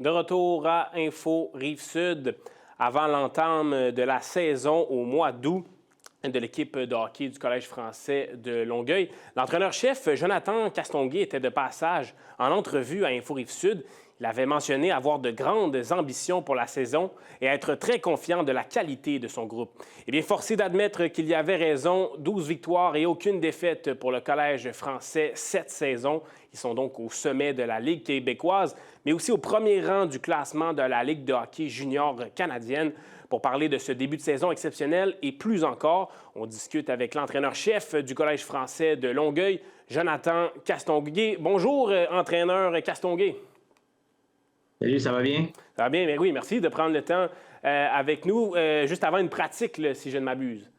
De retour à Info Rive-Sud avant l'entame de la saison au mois d'août de l'équipe de hockey du Collège français de Longueuil. L'entraîneur-chef Jonathan Castonguay était de passage en entrevue à Info Rive-Sud. Il avait mentionné avoir de grandes ambitions pour la saison et être très confiant de la qualité de son groupe. Eh bien, forcé d'admettre qu'il y avait raison, 12 victoires et aucune défaite pour le Collège français cette saison. Ils sont donc au sommet de la Ligue québécoise, mais aussi au premier rang du classement de la Ligue de hockey junior canadienne. Pour parler de ce début de saison exceptionnel et plus encore, on discute avec l'entraîneur-chef du Collège français de Longueuil, Jonathan Castonguay. Bonjour, entraîneur Castonguay. Salut, ça va bien? Ça va bien, mais oui, merci de prendre le temps avec nous juste avant une pratique, là, si je ne m'abuse.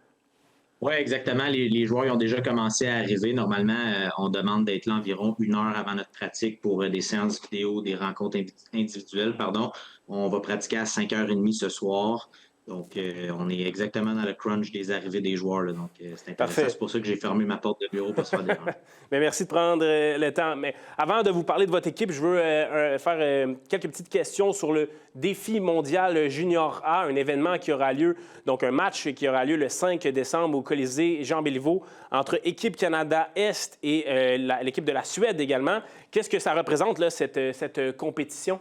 Oui, exactement. Les joueurs ils ont déjà commencé à arriver. Normalement, on demande d'être là environ 1 heure avant notre pratique pour des séances vidéo, des rencontres individuelles, pardon. On va pratiquer à 5h30 ce soir. Donc, on est exactement dans le crunch des arrivées des joueurs, là. Donc, c'est intéressant. Parfait. C'est pour ça que j'ai fermé ma porte de bureau pour se faire déranger. Mais merci de prendre le temps. Mais avant de vous parler de votre équipe, je veux faire quelques petites questions sur le défi mondial Junior A, un événement qui aura lieu, donc un match qui aura lieu le 5 décembre au Colisée Jean-Béliveau entre Équipe Canada Est et l'équipe de la Suède également. Qu'est-ce que ça représente, là, cette compétition?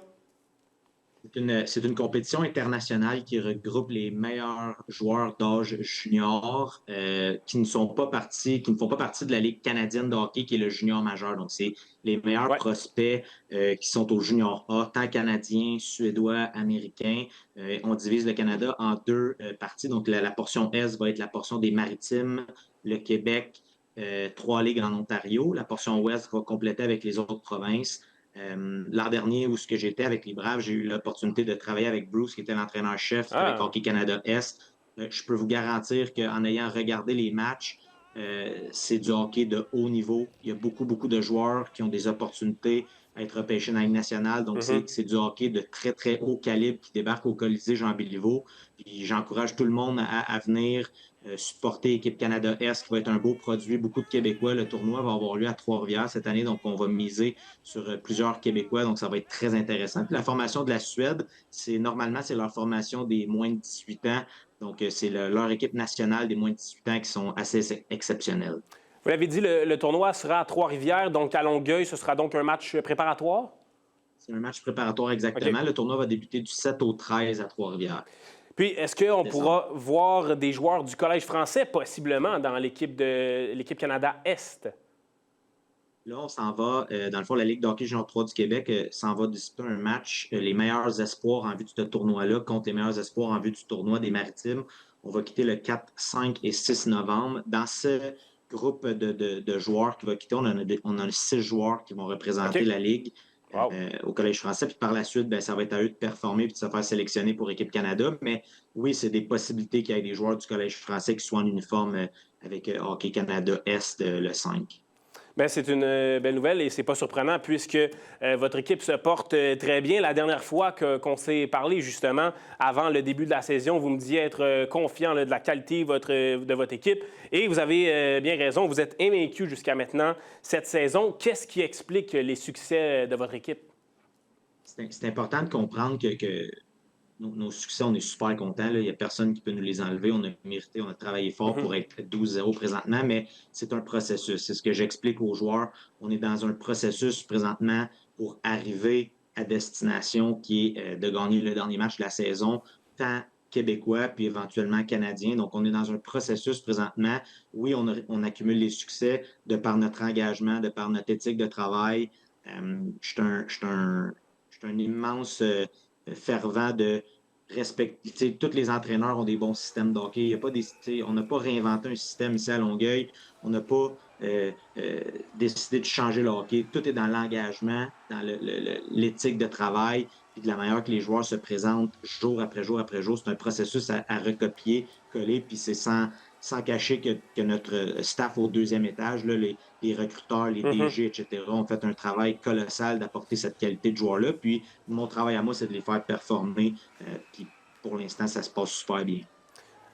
C'est une compétition internationale qui regroupe les meilleurs joueurs d'âge junior qui ne font pas partie de la Ligue canadienne de hockey, qui est le junior majeur. Donc, c'est les meilleurs Ouais. prospects qui sont au junior A, tant canadiens, suédois, américains. On divise le Canada en deux parties. Donc, la portion Est va être la portion des Maritimes, le Québec, 3 ligues en Ontario. La portion Ouest va compléter avec les autres provinces. L'an dernier, où ce que j'étais avec les Braves, j'ai eu l'opportunité de travailler avec Bruce, qui était l'entraîneur-chef avec Ah, Hockey Canada Est. Je peux vous garantir qu'en ayant regardé les matchs, c'est du hockey de haut niveau. Il y a beaucoup, beaucoup de joueurs qui ont des opportunités à être repêchés dans la Ligue nationale. Donc, mhm. c'est du hockey de très, très haut calibre qui débarque au Colisée Jean-Béliveau. Puis j'encourage tout le monde à venir supporter Équipe Canada Est, qui va être un beau produit. Beaucoup de Québécois. Le tournoi va avoir lieu à Trois-Rivières cette année, donc on va miser sur plusieurs Québécois, donc ça va être très intéressant. Puis la formation de la Suède, normalement, c'est leur formation des moins de 18 ans. Donc, c'est leur équipe nationale des moins de 18 ans qui sont assez exceptionnelles. Vous l'avez dit, le tournoi sera à Trois-Rivières, donc à Longueuil. Ce sera donc un match préparatoire? C'est un match préparatoire exactement. OK. Le tournoi va débuter du 7 au 13 à Trois-Rivières, Puis, est-ce qu'on décembre. pourra voir des joueurs du Collège français, possiblement, dans l'équipe Canada Est? Là, on s'en va, dans le fond, la Ligue de hockey junior 3 du Québec s'en va disputer un match, les meilleurs espoirs en vue de ce tournoi-là contre les meilleurs espoirs en vue du tournoi des Maritimes. On va quitter le 4, 5 et 6 novembre. Dans ce groupe de joueurs qui va quitter, on a 6 joueurs qui vont représenter OK. la Ligue Wow. au Collège français. Puis par la suite, ben, ça va être à eux de performer et de se faire sélectionner pour Équipe Canada. Mais oui, c'est des possibilités qu'il y ait des joueurs du Collège français qui soient en uniforme avec Hockey Canada Est le 5. Bien, c'est une belle nouvelle et c'est pas surprenant puisque votre équipe se porte très bien. La dernière fois qu'on s'est parlé, justement, avant le début de la saison, vous me disiez être confiant là, de la qualité de votre équipe. Et vous avez bien raison, vous êtes invaincu jusqu'à maintenant cette saison. Qu'est-ce qui explique les succès de votre équipe? C'est important de comprendre que nos succès, on est super contents. Là. Il n'y a personne qui peut nous les enlever. On a mérité, on a travaillé fort Mhm. pour être 12-0 présentement, mais c'est un processus. C'est ce que j'explique aux joueurs. On est dans un processus présentement pour arriver à destination qui est de gagner le dernier match de la saison, tant québécois puis éventuellement canadien. Donc, on est dans un processus présentement. Oui, on accumule les succès de par notre engagement, de par notre éthique de travail. Je suis un immense fervent de respecter. Tous les entraîneurs ont des bons systèmes de hockey. Il y a pas on n'a pas réinventé un système ici à Longueuil. On n'a pas décidé de changer le hockey. Tout est dans l'engagement, dans l'éthique de travail, puis de la manière que les joueurs se présentent jour après jour après jour. C'est un processus à recopier, coller, puis c'est sans cacher que notre staff au deuxième étage, là, les recruteurs, les Mhm. DG, etc., ont fait un travail colossal d'apporter cette qualité de joueur-là. Puis mon travail à moi, c'est de les faire performer. Puis pour l'instant, ça se passe super bien.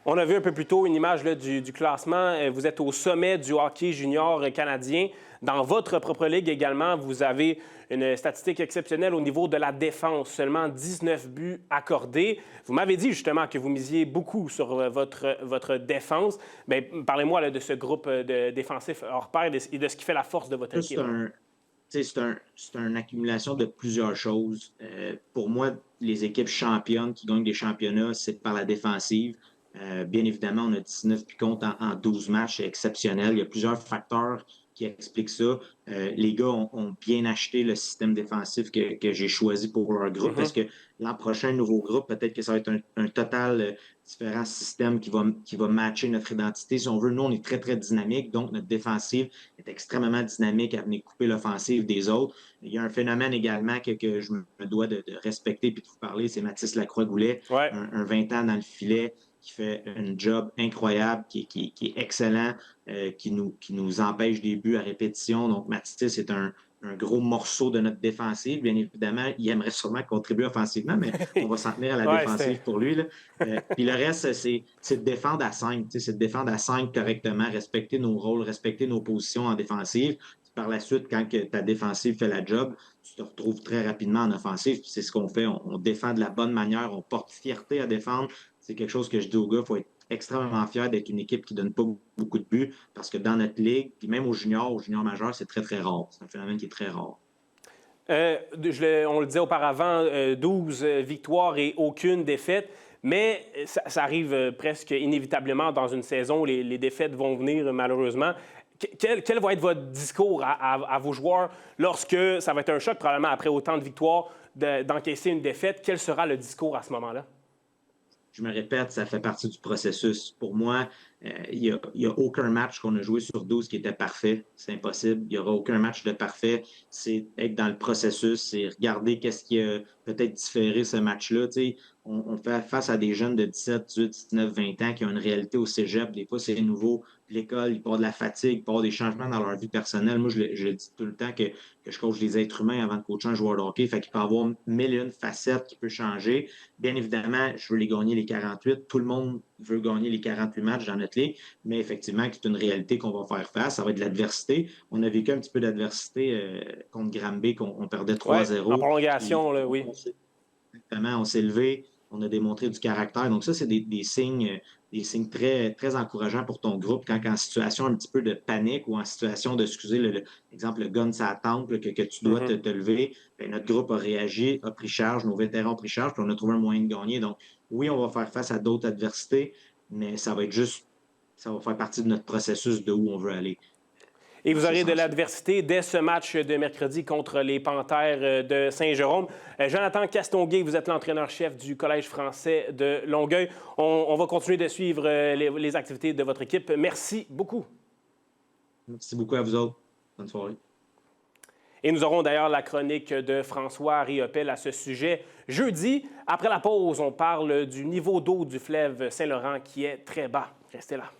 On a vu un peu plus tôt une image là, du classement. Vous êtes au sommet du hockey junior canadien. Dans votre propre ligue également, vous avez une statistique exceptionnelle au niveau de la défense. Seulement 19 buts accordés. Vous m'avez dit justement que vous misiez beaucoup sur votre défense. Bien, parlez-moi là, de ce groupe de défensif hors pair et de ce qui fait la force de votre équipe. C'est une accumulation de plusieurs choses. Pour moi, les équipes championnes qui gagnent des championnats, c'est par la défensive. Bien évidemment, on a 19 puis compte en 12 matchs, c'est exceptionnel. Il y a plusieurs facteurs qui expliquent ça. Les gars ont bien acheté le système défensif que j'ai choisi pour leur groupe parce que l'an prochain, nouveau groupe, peut-être que ça va être un total différent système qui va matcher notre identité. Si on veut, nous, on est très, très dynamique, donc notre défensive est extrêmement dynamique à venir couper l'offensive des autres. Il y a un phénomène également que je me dois de respecter et de vous parler, c'est Mathis Lacroix-Goulet, un 20 ans dans le filet, qui fait un job incroyable, qui est excellent, qui nous empêche des buts à répétition. Donc, Mathis est un gros morceau de notre défensive. Bien évidemment, il aimerait sûrement contribuer offensivement, mais on va s'en tenir à la défensive pour lui. Puis le reste, c'est de défendre à 5. C'est de défendre à 5 correctement, respecter nos rôles, respecter nos positions en défensive. Par la suite, quand ta défensive fait la job, tu te retrouves très rapidement en offensive. C'est ce qu'on fait. On défend de la bonne manière. On porte fierté à défendre. C'est quelque chose que je dis aux gars. Il faut être extrêmement fier d'être une équipe qui ne donne pas beaucoup de buts parce que dans notre ligue, puis même aux juniors majeurs, c'est très, très rare. C'est un phénomène qui est très rare. On le disait auparavant, 12 victoires et aucune défaite. Mais ça arrive presque inévitablement dans une saison où les défaites vont venir, malheureusement. Quel va être votre discours à vos joueurs lorsque ça va être un choc, probablement après autant de victoires, d'encaisser une défaite? Quel sera le discours à ce moment-là? Je me répète, ça fait partie du processus. Pour moi, il n'y a aucun match qu'on a joué sur 12 qui était parfait. C'est impossible. Il n'y aura aucun match de parfait. C'est être dans le processus, c'est regarder qu'est-ce qui a peut-être différé ce match-là. On fait face à des jeunes de 17, 18, 19, 20 ans qui ont une réalité au cégep. Des fois, c'est nouveau. L'école, il peut y avoir de la fatigue, il peut y avoir des changements dans leur vie personnelle. Moi, je dis tout le temps que je coach des êtres humains avant de coacher un joueur de hockey. Fait qu'il peut y avoir mille et une facettes qui peuvent changer. Bien évidemment, je veux les gagner les 48. Tout le monde veut gagner les 48 matchs dans notre ligue. Mais effectivement, c'est une réalité qu'on va faire face. Ça va être de l'adversité. On a vécu un petit peu d'adversité contre Granby, qu'on perdait 3-0. En prolongation, là, oui. Exactement, on s'est levé, on a démontré du caractère. Donc ça, c'est des signes très, très encourageants pour ton groupe quand en situation un petit peu de panique ou en situation de, excusez l'exemple, le gun ça temple, que tu dois te lever, bien, notre groupe a réagi, a pris charge, nos vétérans ont pris charge, puis on a trouvé un moyen de gagner. Donc oui, on va faire face à d'autres adversités, mais ça va faire partie de notre processus de où on veut aller. Et vous aurez de l'adversité dès ce match de mercredi contre les Panthères de Saint-Jérôme. Jonathan Castonguay, vous êtes l'entraîneur-chef du Collège français de Longueuil. On va continuer de suivre les activités de votre équipe. Merci beaucoup. Merci beaucoup à vous autres. Bonne soirée. Et nous aurons d'ailleurs la chronique de François Riopel à ce sujet. Jeudi, après la pause, on parle du niveau d'eau du fleuve Saint-Laurent qui est très bas. Restez là.